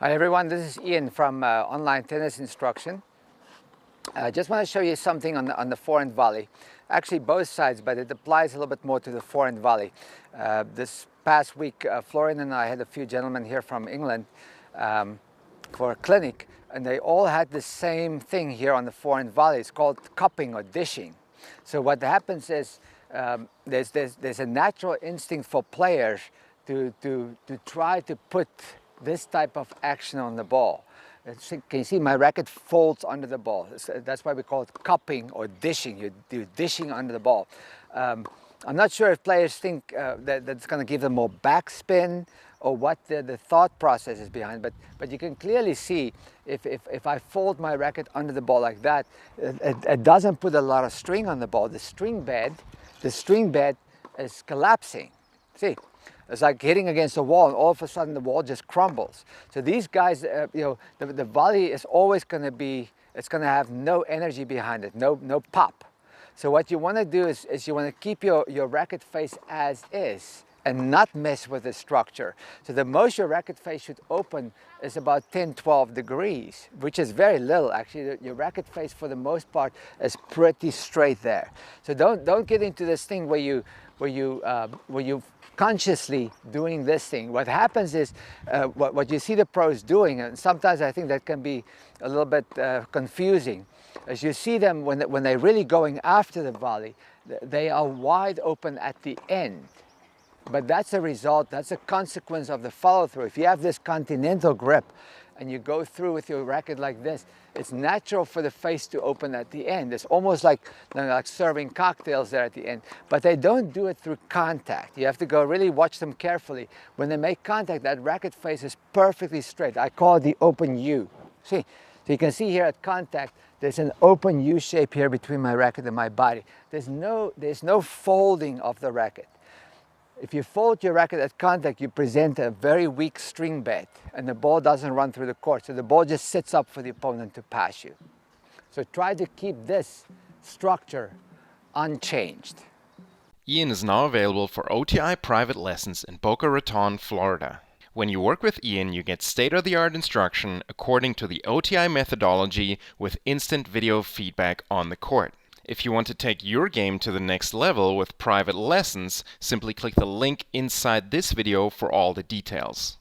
Hi everyone, this is Ian from Online Tennis Instruction. I just want to show you something on the forehand volley. Actually both sides, but it applies a little bit more to the forehand volley. This past week, Florian and I had a few gentlemen here from England for a clinic, and they all had the same thing here on the forehand volley. It's called cupping or dishing. So what happens is there's a natural instinct for players to try to put this type of action on the ball. Can you see my racket folds under the ball? That's why we call it cupping or dishing. You're dishing under the ball. I'm not sure if players think that it's going to give them more backspin or what the thought process is behind, but you can clearly see if I fold my racket under the ball like that, it doesn't put a lot of string on the ball. The string bed is collapsing. See? It's like hitting against a wall, and all of a sudden the wall just crumbles. So these guys, the volley is always going to be, it's going to have no energy behind it, no pop. So what you want to do is you want to keep your racket face as is and not mess with the structure. So the most your racket face should open is about 10-12 degrees, which is very little actually. Your racket face for the most part is pretty straight there. So don't get into this thing where you consciously doing this thing. What happens is what you see the pros doing, and sometimes I think that can be a little bit confusing, as you see them when they're really going after the volley, they are wide open at the end. But that's a result, that's a consequence of the follow-through. If you have this continental grip and you go through with your racket like this, it's natural for the face to open at the end. It's almost like serving cocktails there at the end. But they don't do it through contact. You have to go really watch them carefully. When they make contact, that racket face is perfectly straight. I call it the open U. See? So you can see here at contact, there's an open U shape here between my racket and my body. There's no folding of the racket. If you fold your racket at contact, you present a very weak string bed, and the ball doesn't run through the court. So the ball just sits up for the opponent to pass you. So try to keep this structure unchanged. Ian is now available for OTI private lessons in Boca Raton, Florida. When you work with Ian, you get state-of-the-art instruction according to the OTI methodology with instant video feedback on the court. If you want to take your game to the next level with private lessons, simply click the link inside this video for all the details.